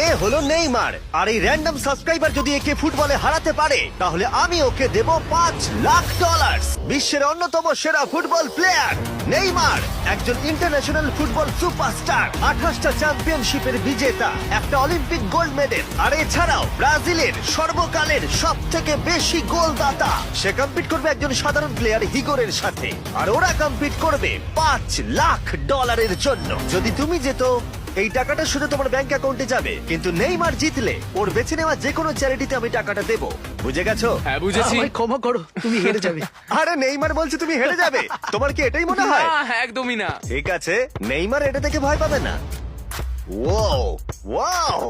এ হলো নেইমার, আর এই random subscriber যদি একে ফুটবলে হারাতে পারে তাহলে আমি ওকে দেব $5 লাখ। বিশ্বের অন্যতম সেরা ফুটবল প্লেয়ার নেইমার একজন ইন্টারন্যাশনাল ফুটবল সুপারস্টার, 28টা চ্যাম্পিয়নশিপের বিজেতা, একটা অলিম্পিক গোল্ড মেডেল, আর এছাড়াও ব্রাজিলের সর্বকালের সব থেকে বেশি গোলদাতা। সে কম্পিট করবে একজন সাধারণ প্লেয়ার হিগোরের সাথে, আর ওরা কম্পিট করবে $5 লাখ জন্য। যদি তুমি যেত এই টাকাটা শুধু তোমার ব্যাংক অ্যাকাউন্টে যাবে, কিন্তু নেইমার জিতলে ওর বেছে নেওয়া যে কোনো চ্যারিটিতে আমি টাকাটা দেবো। বুঝে গেছো? হ্যাঁ বুঝেছি। আমায় ক্ষমা করো, তুমি হেরে যাবে। আরে নেইমার বলছে তুমি হেরে যাবে, তোমার কি এটাই মনে হয়? না, একদমই না। ঠিক আছে, নেইমার এটা থেকে ভয় পাবে না। ওয়াও ওয়াও,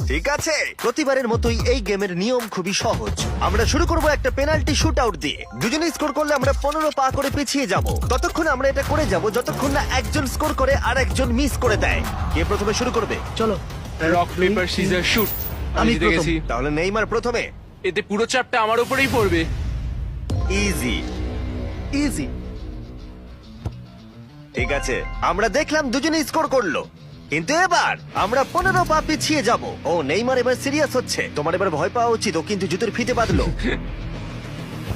ঠিক আছে। প্রতিবারের মতোই এই গেমের নিয়ম খুবই সহজ। আমরা শুরু করব একটা পেনাল্টি শুট আউট দিয়ে। দুজনে স্কোর করলে আমরা 15 পা করে পিছিয়ে যাব। ততক্ষণ আমরা এটা করে যাব যতক্ষণ না একজন স্কোর করে আর একজন মিস করে দেয়। কে প্রথমে শুরু করবে? চলো রক পেপার সিজার শুট। আমি আমি জিতে প্রথম। গেছি। তাহলে নেইমার প্রথমে। এতে পুরো চাপটা আমার উপরেই পড়বে। ইজি। ইজি। ঠিক আছে, আমরা দেখলাম দুজনে স্কোর করলো, কিন্তু এবার আমরা 15 পা পিছিয়ে যাব। ও নেইমার এবার সিরিয়াস হচ্ছে। তোমার এবার ভয় পাওয়া উচিত, ও কিন্তু জুতোর ফিতে বাঁধলো।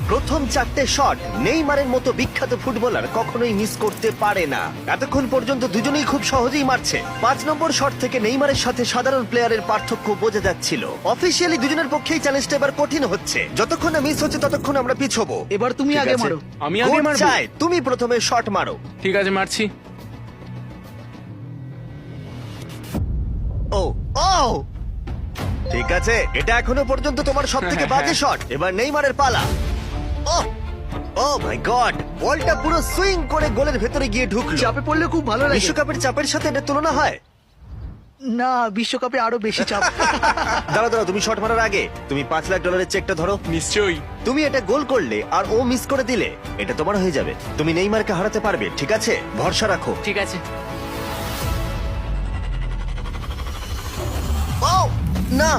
প্রথম 4টে শট নেইমারের মতো বিখ্যাত ফুটবলার কখনোই মিস করতে পারে না। এতক্ষণ পর্যন্ত দুজনেই খুব সহজেই মারছে। 5 নম্বর শট থেকে নেইমারের সাথে সাধারণ প্লেয়ারের পার্থক্য বোঝা যাচ্ছিল। অফিসিয়ালি দুজনের পক্ষেই চ্যালেঞ্জটা এবার কঠিন হচ্ছে। যতক্ষণ না মিস হচ্ছে ততক্ষণ আমরা পিছবো। এবার তুমি ঠিক আগে আছে? মারো। আমি আগে কোচ মারবো? চায় তুমি প্রথমে শট মারো। ঠিক আছে, মারছি। ও ও, ঠিক আছে, এটা এখনো পর্যন্ত তোমার সবথেকে বাজে শট। এবার নেইমারের পালা। ও ও মাই গড, বলটা পুরো সুইং করে গোলের ভেতরে গিয়ে ঢুকলো। চাপে পড়লে খুব ভালো লাগে। বিশ্বকাপের চাপের সাথে এটা তুলনা হয়? না, বিশ্বকাপে আরো বেশি চাপ। দাঁড়াও দাঁড়াও, তুমি শট মারার আগে তুমি $5 লাখ চেকটা ধরো। নিশ্চয়ই। তুমি এটা গোল করলে আর ও মিস করে দিলে এটা তোমার হয়ে যাবে। তুমি নেইমারকে হারাতে পারবে, ঠিক আছে? ভরসা রাখো। ঠিক আছে। ও না,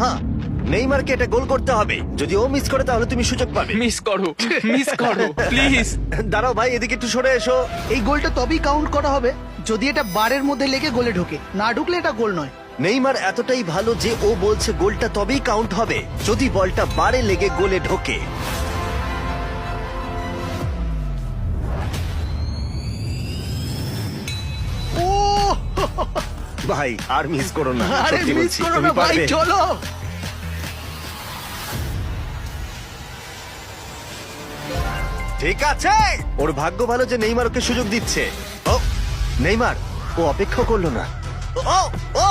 নেইমারকে এটা গোল করতে হবে। যদি ও মিস করে তাহলে তুমি সুযোগ পাবে। মিস করো, মিস করো প্লিজ। দাঁড়াও ভাই, এদিকে একটু সরে এসো। এই গোলটা তবেই কাউন্ট করা হবে যদি এটা বারের মধ্যে লেগে গোলে ঢোকে। না ঢুকলে এটা গোল নয়। নেইমার এতটাই ভালো যে ও বলছে গোলটা তবেই কাউন্ট হবে যদি বলটা বারে লেগে গোলে ঢোকে। ও ভাই আর মিস করো না, আরে সত্যি মিস বলছি, করো তুমি না ভাই, পারবে। চলো। ঠিক আছে, ওর ভাগ্য ভালো যে নেইমার ওকে সুযোগ দিচ্ছে। ও নেইমার, ও অপেক্ষা করলো না। ও ও